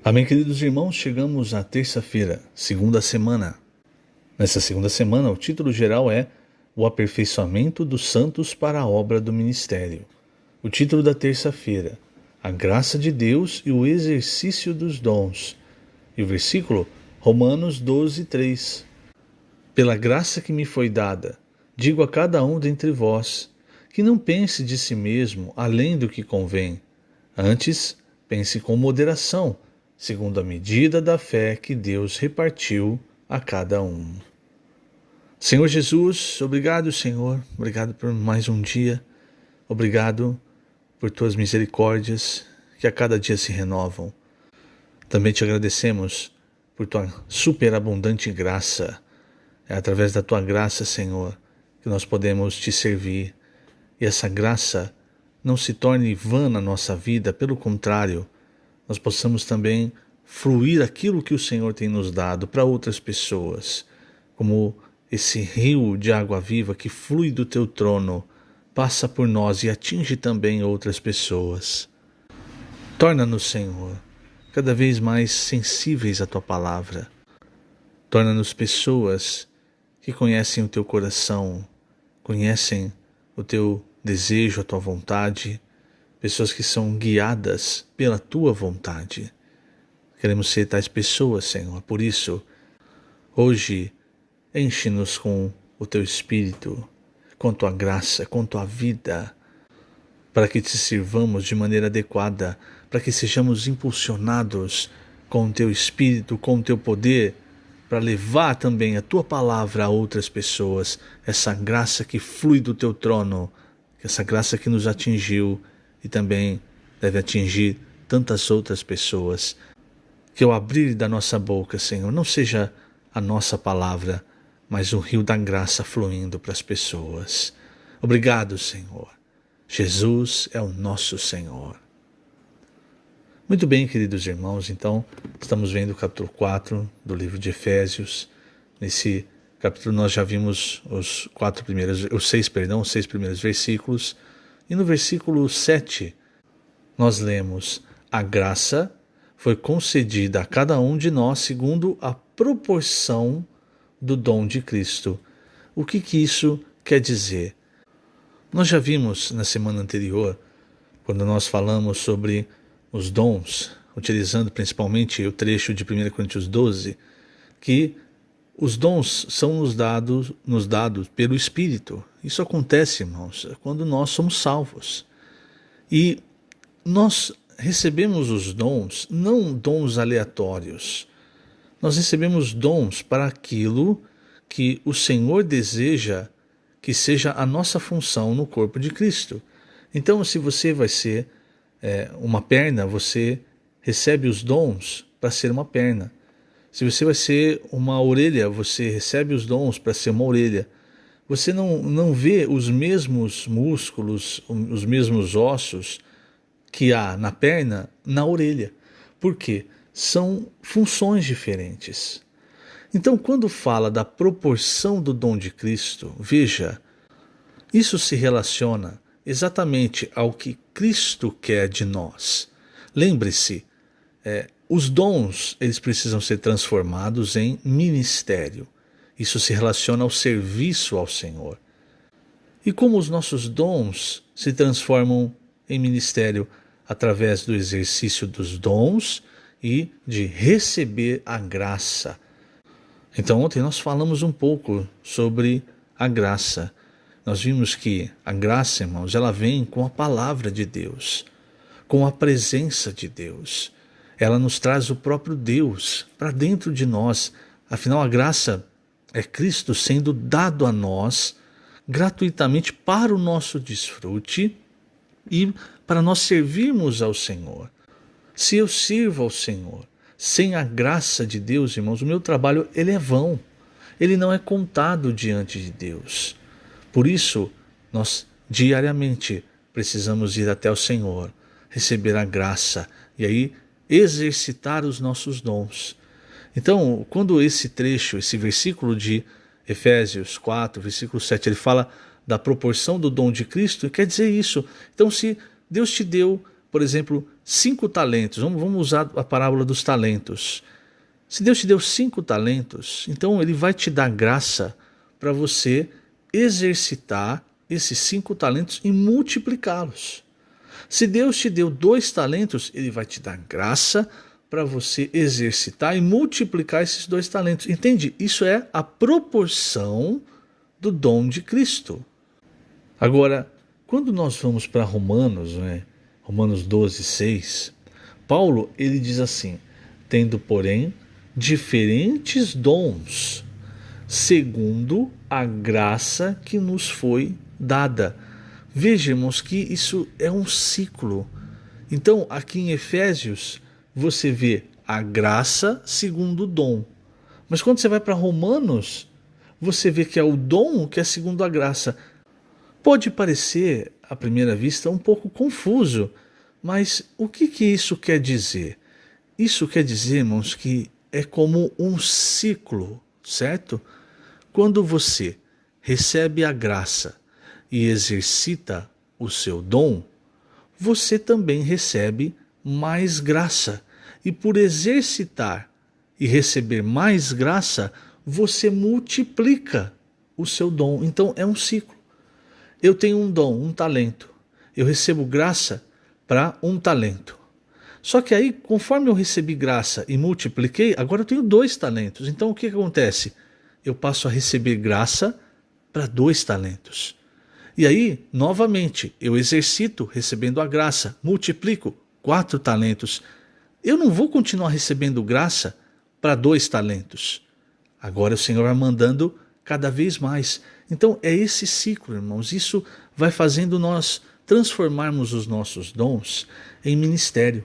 Amém, queridos irmãos, chegamos à terça-feira, segunda semana. Nessa segunda semana, o título geral é O Aperfeiçoamento dos Santos para a Obra do Ministério. O título da terça-feira, A Graça de Deus e o Exercício dos Dons. E o versículo, Romanos 12, 3. Pela graça que me foi dada, digo a cada um dentre vós, que não pense de si mesmo além do que convém. Antes, pense com moderação, segundo a medida da fé que Deus repartiu a cada um. Senhor Jesus, obrigado, Senhor, obrigado por mais um dia, obrigado por tuas misericórdias que a cada dia se renovam. Também te agradecemos por tua superabundante graça. É através da tua graça, Senhor, que nós podemos te servir. E essa graça não se torne vã na nossa vida, pelo contrário, nós possamos também fluir aquilo que o Senhor tem nos dado para outras pessoas, como esse rio de água viva que flui do teu trono, passa por nós e atinge também outras pessoas. Torna-nos, Senhor, cada vez mais sensíveis à tua palavra. Torna-nos pessoas que conhecem o teu coração, conhecem o teu desejo, a tua vontade, pessoas que são guiadas pela tua vontade. Queremos ser tais pessoas, Senhor. Por isso, hoje, enche-nos com o teu Espírito, com tua graça, com tua vida, para que te sirvamos de maneira adequada, para que sejamos impulsionados com o teu Espírito, com o teu poder, para levar também a tua palavra a outras pessoas, essa graça que flui do teu trono, essa graça que nos atingiu e também deve atingir tantas outras pessoas. Que ao abrir da nossa boca, Senhor, não seja a nossa palavra, mas um rio da graça fluindo para as pessoas. Obrigado, Senhor. Jesus é o nosso Senhor. Muito bem, queridos irmãos, então estamos vendo o capítulo 4 do livro de Efésios. Nesse capítulo nós já vimos os seis primeiros versículos. E no versículo 7, nós lemos: a graça foi concedida a cada um de nós segundo a proporção do dom de Cristo. O que isso quer dizer? Nós já vimos na semana anterior, quando nós falamos sobre os dons, utilizando principalmente o trecho de 1 Coríntios 12, que os dons são nos dados pelo Espírito. Isso acontece, irmãos, quando nós somos salvos. E nós recebemos os dons, não dons aleatórios. Nós recebemos dons para aquilo que o Senhor deseja que seja a nossa função no corpo de Cristo. Então, se você vai ser uma perna, você recebe os dons para ser uma perna. Se você vai ser uma orelha, você recebe os dons para ser uma orelha. Você não vê os mesmos músculos, os mesmos ossos que há na perna, na orelha. Por quê? São funções diferentes. Então, quando fala da proporção do dom de Cristo, veja, isso se relaciona exatamente ao que Cristo quer de nós. Lembre-se, os dons, eles precisam ser transformados em ministério. Isso se relaciona ao serviço ao Senhor. E como os nossos dons se transformam em ministério? Através do exercício dos dons e de receber a graça. Então ontem nós falamos um pouco sobre a graça. Nós vimos que a graça, irmãos, ela vem com a palavra de Deus, com a presença de Deus. Ela nos traz o próprio Deus para dentro de nós. Afinal, a graça é Cristo sendo dado a nós gratuitamente para o nosso desfrute e para nós servirmos ao Senhor. Se eu sirvo ao Senhor sem a graça de Deus, irmãos, o meu trabalho ele é vão. Ele não é contado diante de Deus. Por isso, nós diariamente precisamos ir até o Senhor, receber a graça e aí exercitar os nossos dons. Então, quando esse trecho, esse versículo de Efésios 4, versículo 7, ele fala da proporção do dom de Cristo, quer dizer isso. Então, se Deus te deu por exemplo, 5 talentos, vamos usar a parábola dos talentos. Se Deus te deu 5 talentos, então Ele vai te dar graça para você exercitar esses 5 talentos e multiplicá-los. Se Deus te deu 2 talentos, Ele vai te dar graça para você exercitar e multiplicar esses 2 talentos. Entende? Isso é a proporção do dom de Cristo. Agora, quando nós vamos para Romanos, Romanos 12, 6, Paulo ele diz assim: tendo, porém, diferentes dons, segundo a graça que nos foi dada. Vejamos que isso é um ciclo. Então, aqui em Efésios, você vê a graça segundo o dom. Mas quando você vai para Romanos, você vê que é o dom que é segundo a graça. Pode parecer, à primeira vista, um pouco confuso, mas o que isso quer dizer? Isso quer dizer, irmãos, que é como um ciclo, certo? Quando você recebe a graça e exercita o seu dom, você também recebe mais graça. E por exercitar e receber mais graça, você multiplica o seu dom. Então é um ciclo. Eu tenho um dom, um talento. Eu recebo graça para um talento. Só que aí, conforme eu recebi graça e multipliquei, agora eu tenho 2 talentos. Então o que acontece? Eu passo a receber graça para 2 talentos. E aí, novamente, eu exercito recebendo a graça, multiplico 4 talentos. Eu não vou continuar recebendo graça para 2 talentos. Agora o Senhor vai mandando cada vez mais. Então é esse ciclo, irmãos. Isso vai fazendo nós transformarmos os nossos dons em ministério.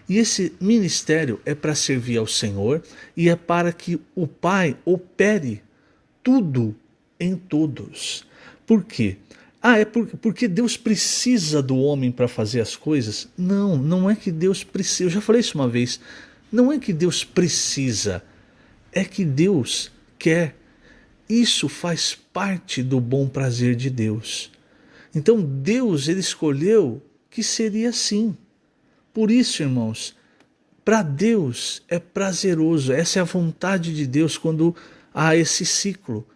E esse ministério é para servir ao Senhor e é para que o Pai opere tudo em todos. Por quê? Porque Deus precisa do homem para fazer as coisas? Não, não é que Deus precisa. Eu já falei isso uma vez. Não é que Deus precisa, é que Deus quer. Isso faz parte do bom prazer de Deus. Então Deus, ele escolheu que seria assim. Por isso, irmãos, para Deus é prazeroso. Essa é a vontade de Deus quando há esse ciclo.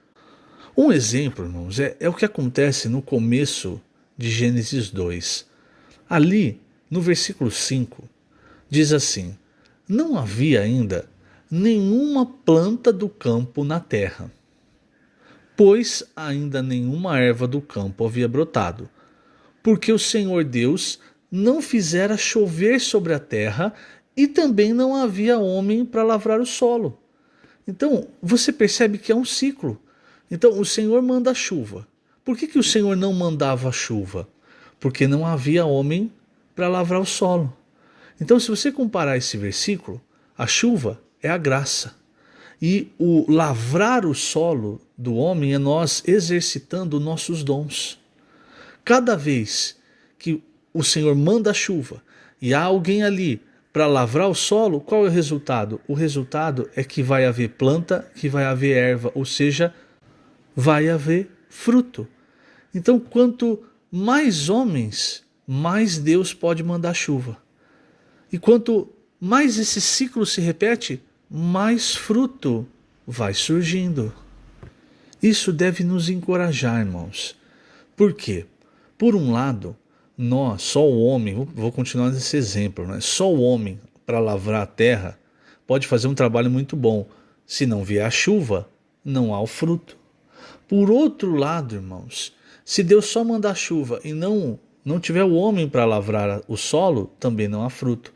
Um exemplo, irmãos, é o que acontece no começo de Gênesis 2. Ali, no versículo 5, diz assim: não havia ainda nenhuma planta do campo na terra, pois ainda nenhuma erva do campo havia brotado, porque o Senhor Deus não fizera chover sobre a terra e também não havia homem para lavrar o solo. Então, você percebe que é um ciclo. Então, o Senhor manda a chuva. Por que o Senhor não mandava a chuva? Porque não havia homem para lavrar o solo. Então, se você comparar esse versículo, a chuva é a graça. E o lavrar o solo do homem é nós exercitando nossos dons. Cada vez que o Senhor manda a chuva e há alguém ali para lavrar o solo, qual é o resultado? O resultado é que vai haver planta, que vai haver erva, ou seja, vai haver fruto. Então, quanto mais homens, mais Deus pode mandar chuva. E quanto mais esse ciclo se repete, mais fruto vai surgindo. Isso deve nos encorajar, irmãos. Por quê? Por um lado, nós, só o homem, vou continuar nesse exemplo, né? Só o homem, para lavrar a terra, pode fazer um trabalho muito bom. Se não vier a chuva, não há o fruto. Por outro lado, irmãos, se Deus só mandar chuva e não tiver o homem para lavrar o solo, também não há fruto.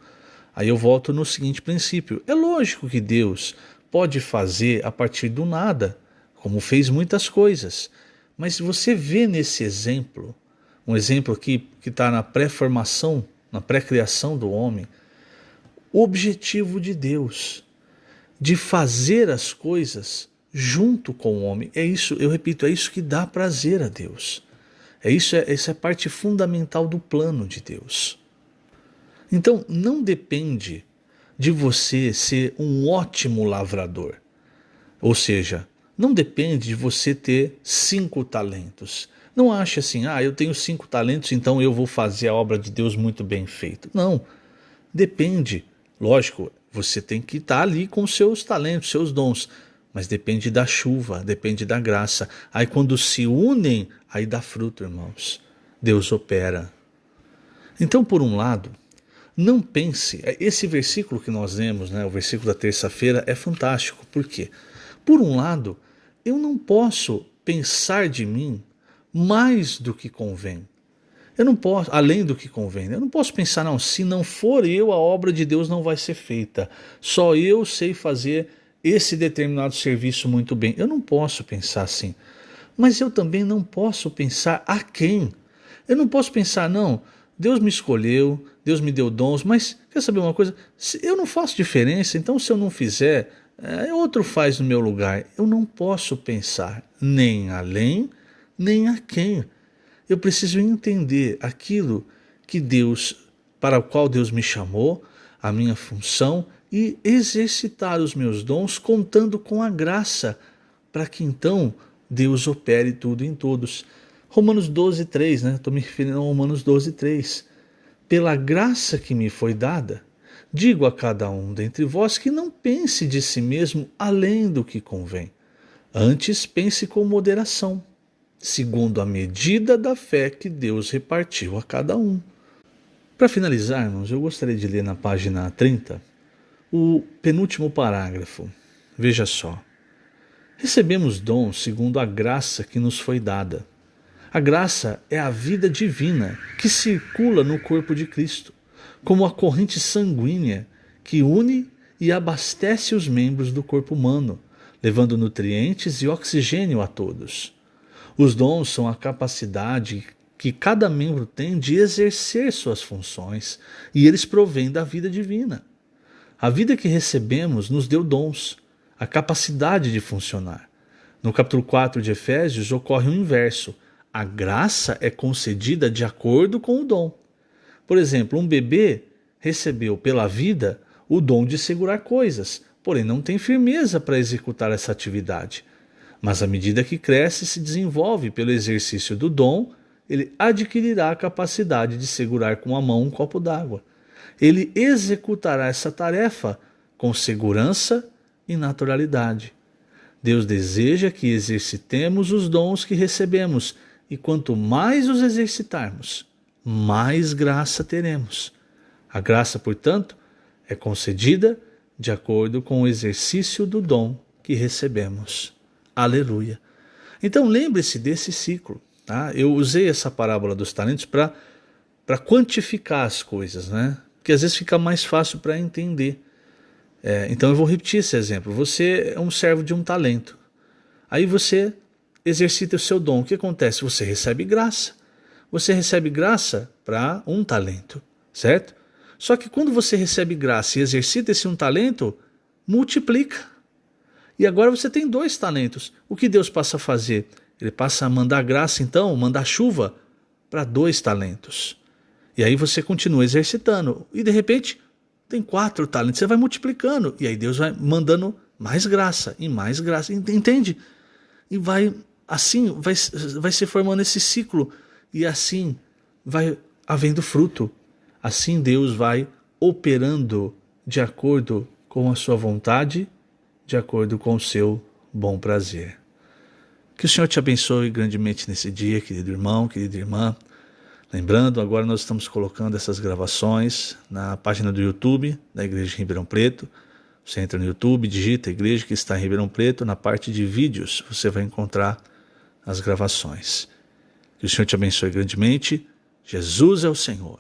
Aí eu volto no seguinte princípio. É lógico que Deus pode fazer a partir do nada, como fez muitas coisas. Mas você vê nesse exemplo, um exemplo que está na pré-formação, na pré-criação do homem, o objetivo de Deus, de fazer as coisas junto com o homem. É isso, eu repito, é isso que dá prazer a Deus. Essa é a parte fundamental do plano de Deus. Então, não depende de você ser um ótimo lavrador. Ou seja, não depende de você ter 5 talentos. Não ache assim, eu tenho 5 talentos, então eu vou fazer a obra de Deus muito bem feita. Não, depende. Lógico, você tem que estar ali com os seus talentos, seus dons, mas depende da chuva, depende da graça. Aí quando se unem, aí dá fruto, irmãos. Deus opera. Então, por um lado, não pense, esse versículo que nós lemos, o versículo da terça-feira é fantástico. Por quê? Por um lado, eu não posso pensar de mim mais do que convém. Eu não posso, além do que convém, eu não posso pensar, se não for eu, a obra de Deus não vai ser feita. Só eu sei fazer esse determinado serviço muito bem. Eu não posso pensar assim. Mas eu também não posso pensar a quem. Eu não posso pensar, Deus me escolheu, Deus me deu dons, mas quer saber uma coisa? Eu não faço diferença, então se eu não fizer, outro faz no meu lugar. Eu não posso pensar nem além, nem a quem. Eu preciso entender aquilo que Deus, para o qual Deus me chamou, a minha função, e exercitar os meus dons contando com a graça, para que então Deus opere tudo em todos. Romanos 12:3, estou me referindo a Romanos 12:3. Pela graça que me foi dada, digo a cada um dentre vós que não pense de si mesmo além do que convém. Antes pense com moderação, segundo a medida da fé que Deus repartiu a cada um. Para finalizarmos, eu gostaria de ler na página 30 o penúltimo parágrafo. Veja só. Recebemos dons segundo a graça que nos foi dada. A graça é a vida divina que circula no corpo de Cristo, como a corrente sanguínea que une e abastece os membros do corpo humano, levando nutrientes e oxigênio a todos. Os dons são a capacidade que cada membro tem de exercer suas funções, e eles provêm da vida divina. A vida que recebemos nos deu dons, a capacidade de funcionar. No capítulo 4 de Efésios ocorre o inverso. A graça é concedida de acordo com o dom. Por exemplo, um bebê recebeu pela vida o dom de segurar coisas, porém não tem firmeza para executar essa atividade. Mas à medida que cresce e se desenvolve pelo exercício do dom, ele adquirirá a capacidade de segurar com a mão um copo d'água. Ele executará essa tarefa com segurança e naturalidade. Deus deseja que exercitemos os dons que recebemos, e quanto mais os exercitarmos, mais graça teremos. A graça, portanto, é concedida de acordo com o exercício do dom que recebemos. Aleluia! Então lembre-se desse ciclo. Eu usei essa parábola dos talentos para quantificar as coisas, Porque às vezes fica mais fácil para entender. Então eu vou repetir esse exemplo. Você é um servo de um talento. Aí você exercita o seu dom. O que acontece? Você recebe graça. Você recebe graça para um talento, certo? Só que quando você recebe graça e exercita esse um talento, multiplica. E agora você tem 2 talentos. O que Deus passa a fazer? Ele passa a mandar graça, então, mandar chuva para 2 talentos. E aí você continua exercitando. E de repente tem 4 talentos. Você vai multiplicando. E aí Deus vai mandando mais graça e mais graça. Entende? E vai assim, vai se formando esse ciclo. E assim vai havendo fruto. Assim Deus vai operando de acordo com a sua vontade, de acordo com o seu bom prazer. Que o Senhor te abençoe grandemente nesse dia, querido irmão, querida irmã. Lembrando, agora nós estamos colocando essas gravações na página do YouTube da Igreja de Ribeirão Preto. Você entra no YouTube, digita Igreja que está em Ribeirão Preto, na parte de vídeos você vai encontrar as gravações. Que o Senhor te abençoe grandemente. Jesus é o Senhor.